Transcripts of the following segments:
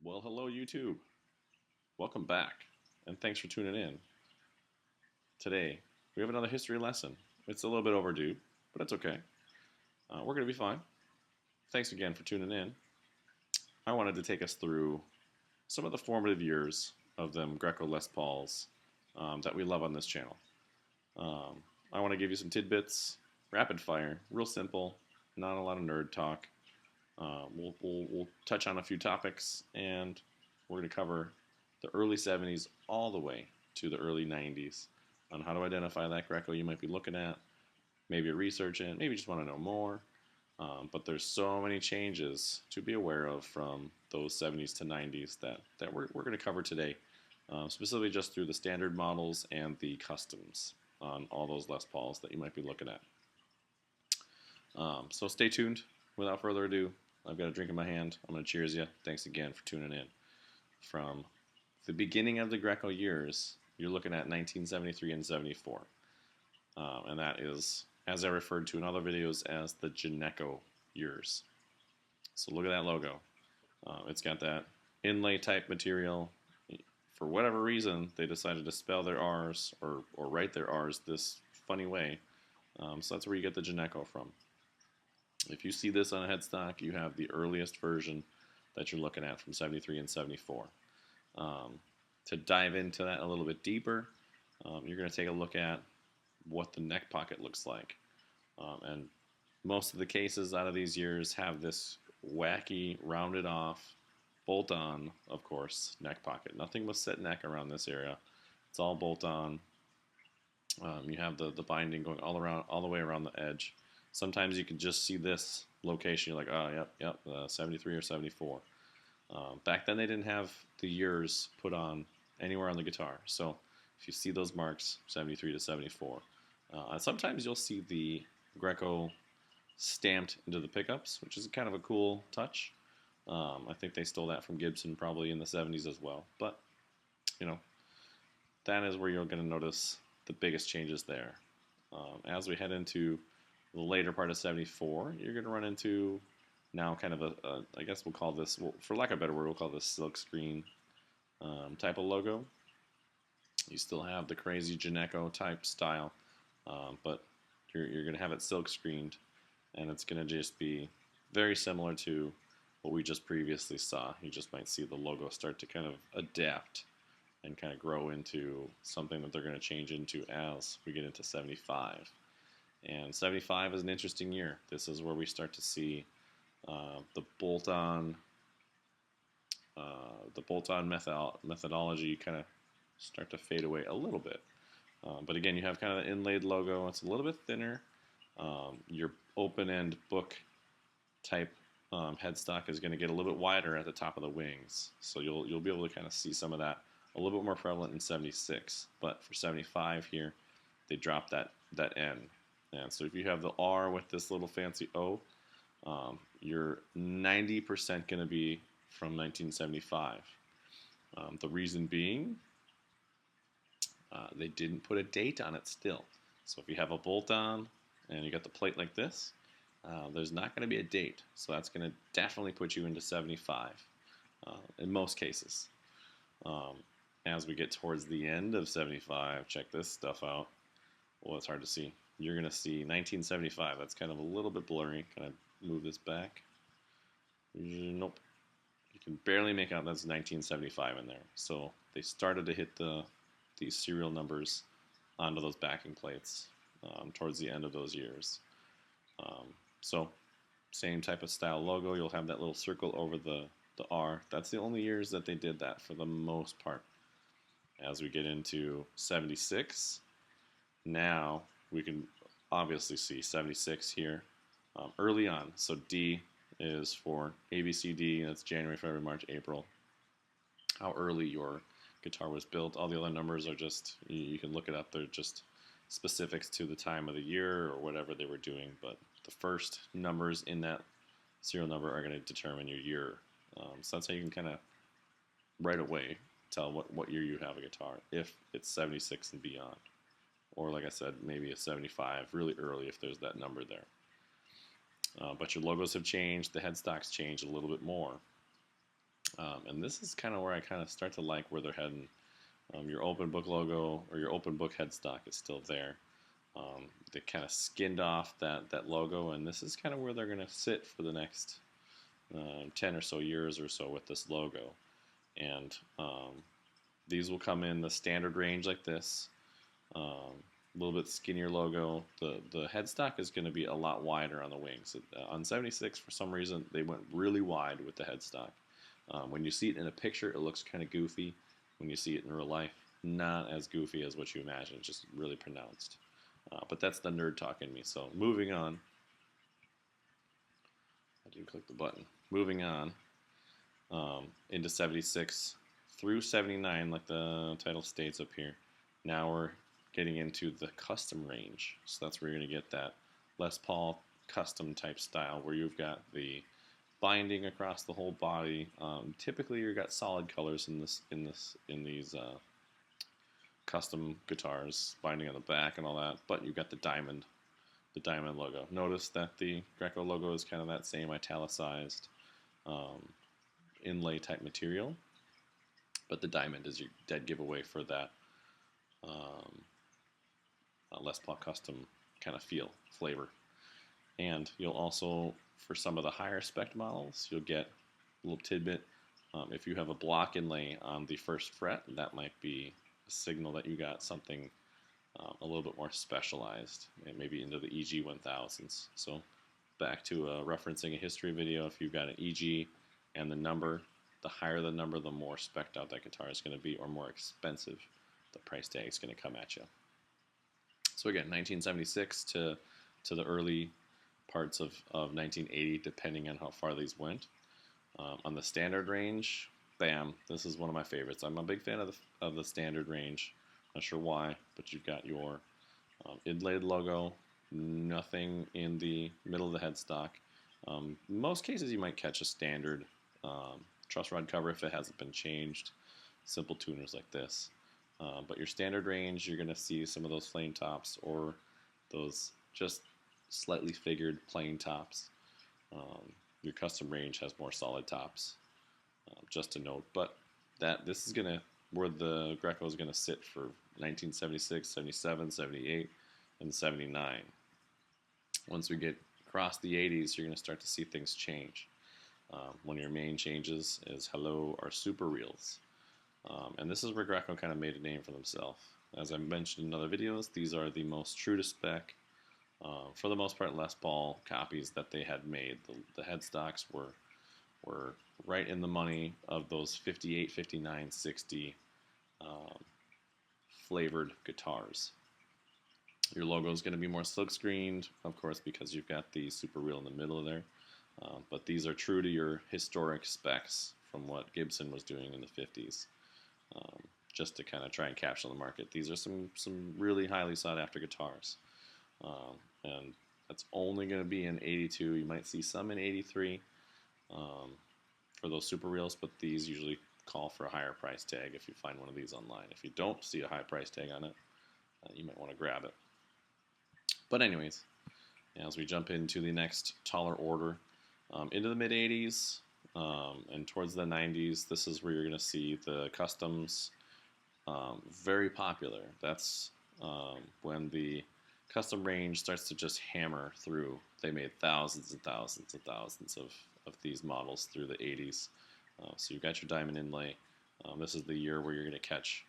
Well, hello, YouTube. Welcome back, and thanks for tuning in. Today, we have another history lesson. It's a little bit overdue, but it's okay. We're going to be fine. Thanks again for tuning in. I wanted to take us through some of the formative years of them Greco Les Pauls that we love on this channel. I want to give you some tidbits, rapid fire, real simple, not a lot of nerd talk. We'll touch on a few topics, and we're going to cover the early 70s all the way to the early 90s on how to identify that Greco you might be looking at. Maybe you're researching, maybe you just want to know more. But there's so many changes to be aware of from those 70s to 90s that we're going to cover today, specifically just through the standard models and the customs on all those Les Pauls that you might be looking at. So stay tuned. Without further ado, I've got a drink in my hand. I'm going to cheers you. Thanks again for tuning in. From the beginning of the Greco years, you're looking at 1973 and 74. And that is, as I referred to in other videos, as the Gineco years. So look at that logo. It's got that inlay type material. For whatever reason, they decided to spell their R's or write their R's this funny way. So that's where you get the Gineco from. If you see this on a headstock, you have the earliest version that you're looking at from 73 and 74. To dive into that a little bit deeper, you're going to take a look at what the neck pocket looks like. And most of the cases out of these years have this wacky, rounded off, bolt-on, of course, neck pocket. Nothing with set neck around this area. It's all bolt-on. You have the binding going all the way around the edge. Sometimes you can just see this location. You're like, oh, yep, 73 or 74. Back then they didn't have the years put on anywhere on the guitar. So if you see those marks, 73 to 74. And sometimes you'll see the Greco stamped into the pickups, which is kind of a cool touch. I think they stole that from Gibson probably in the 70s as well. But, that is where you're going to notice the biggest changes there. As we head into the later part of 74, you're going to run into now kind of I guess we'll call this, for lack of a better word, we'll call this silk screen type of logo. You still have the crazy Gineco type style, but you're going to have it silk screened, and it's going to just be very similar to what we just previously saw. You just might see the logo start to kind of adapt and kind of grow into something that they're going to change into as we get into 75. And 75 is an interesting year. This is where we start to see the bolt-on methodology kind of start to fade away a little bit. But again, you have kind of the inlaid logo. It's a little bit thinner. Your open-end book type headstock is going to get a little bit wider at the top of the wings. So you'll be able to kind of see some of that a little bit more prevalent in 76. But for 75 here, they drop that N. And so if you have the R with this little fancy O, you're 90% going to be from 1975. The reason being, they didn't put a date on it still. So if you have a bolt-on and you got the plate like this, there's not going to be a date. So that's going to definitely put you into 75 in most cases. As we get towards the end of 75, check this stuff out. Well, it's hard to see. You're going to see 1975. That's kind of a little bit blurry. Can I move this back? Nope. You can barely make out that's 1975 in there. So they started to hit these serial numbers onto those backing plates towards the end of those years. So same type of style logo. You'll have that little circle over the R. That's the only years that they did that for the most part. As we get into 76, now we can obviously see 76 here early on. So D is for ABCD, that's January, February, March, April. How early your guitar was built. All the other numbers are just, you can look it up, they're just specifics to the time of the year or whatever they were doing. But the first numbers in that serial number are going to determine your year. So that's how you can kind of right away tell what year you have a guitar, if it's 76 and beyond. Or like I said, maybe a 75 really early if there's that number there. But your logos have changed, the headstocks changed a little bit more. And this is kind of where I kind of start to like where they're heading. Your open book logo or your open book headstock is still there. They kind of skinned off that logo, and this is kind of where they're going to sit for the next 10 or so years or so with this logo. And these will come in the standard range like this. A little bit skinnier logo. The headstock is going to be a lot wider on the wings. On 76, for some reason, they went really wide with the headstock. When you see it in a picture, it looks kind of goofy. When you see it in real life, not as goofy as what you imagine. It's just really pronounced. But that's the nerd talk in me. So moving on. I didn't click the button. Moving on into 76 through 79, like the title states up here. Now we're getting into the custom range. So that's where you're going to get that Les Paul custom type style where you've got the binding across the whole body. Typically, you've got solid colors in these custom guitars, binding on the back and all that. But you've got the diamond logo. Notice that the Greco logo is kind of that same italicized inlay type material, but the diamond is your dead giveaway for that Les Paul custom kind of flavor. And you'll also, for some of the higher spec models, you'll get a little tidbit. If you have a block inlay on the first fret, that might be a signal that you got something a little bit more specialized, and maybe into the EG 1000s. So back to referencing a history video, if you've got an EG and the number, the higher the number, the more spec'd out that guitar is going to be, or more expensive the price tag is going to come at you. So again, 1976 to the early parts of 1980, depending on how far these went. On the standard range, bam, this is one of my favorites. I'm a big fan of the standard range. Not sure why, but you've got your inlaid logo, nothing in the middle of the headstock. In most cases, you might catch a standard truss rod cover if it hasn't been changed. Simple tuners like this. But your standard range, you're going to see some of those flame tops or those just slightly figured plain tops. Your custom range has more solid tops, just to note. But this is where the Greco is going to sit for 1976, 77, 78, and 79. Once we get across the 80s, you're going to start to see things change. One of your main changes is hello or super reels. And this is where Greco kind of made a name for themselves. As I mentioned in other videos, these are the most true to spec, for the most part, Les Paul copies that they had made. The headstocks were right in the money of those 58, 59, 60 flavored guitars. Your logo is going to be more silk screened, of course, because you've got the super reel in the middle of there. But these are true to your historic specs from what Gibson was doing in the 50s. Just to kind of try and capture the market. These are some really highly sought after guitars. And that's only going to be in 82. You might see some in 83 for those super reels, but these usually call for a higher price tag if you find one of these online. If you don't see a high price tag on it, you might want to grab it. But anyways, as we jump into the next taller order, into the mid-80s and towards the 90s, this is where you're going to see the customs very popular. That's when the custom range starts to just hammer through. They made thousands and thousands and thousands of these models through the 80s. So you've got your diamond inlay. This is the year where you're going to catch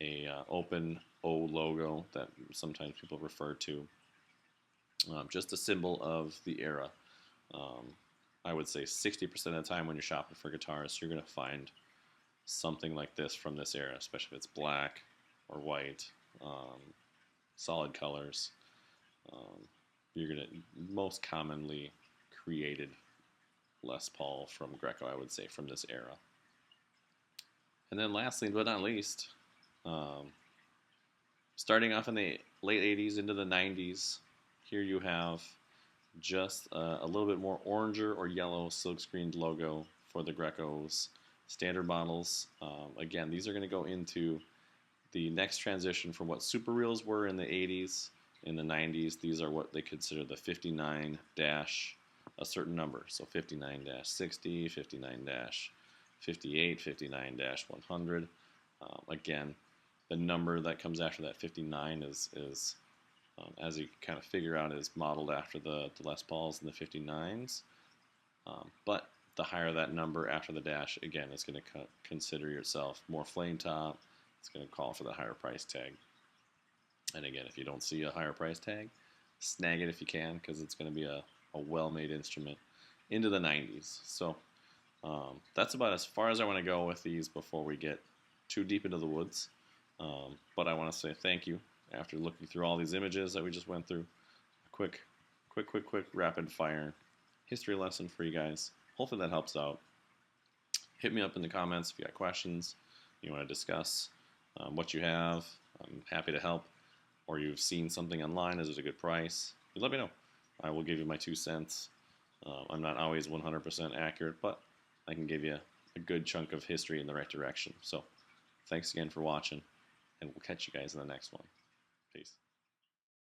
a open O logo that sometimes people refer to. Just a symbol of the era. I would say 60% of the time when you're shopping for guitars, you're going to find something like this from this era, especially if it's black or white, solid colors. You're going to most commonly created Les Paul from Greco, I would say, from this era. And then lastly, but not least, starting off in the late 80s into the 90s, here you have just a little bit more oranger or yellow silk-screened logo for the Grecos standard models. Again, these are going to go into the next transition from what super reels were in the 80s. In the 90s, these are what they consider the 59 dash a certain number. So 59-60, 59 58, 59-100. Again, the number that comes after that 59 is as you kind of figure out, is modeled after the Les Pauls and the 59s. But the higher that number after the dash, again, it's going to consider yourself more flame top. It's going to call for the higher price tag. And again, if you don't see a higher price tag, snag it if you can, because it's going to be a well-made instrument into the 90s. So that's about as far as I want to go with these before we get too deep into the woods. But I want to say thank you after looking through all these images that we just went through. Quick rapid fire history lesson for you guys. Hopefully that helps out. Hit me up in the comments if you got questions, you want to discuss what you have. I'm happy to help. Or you've seen something online, is it a good price? You let me know. I will give you my 2 cents. I'm not always 100% accurate, but I can give you a good chunk of history in the right direction. So thanks again for watching, and we'll catch you guys in the next one. Peace.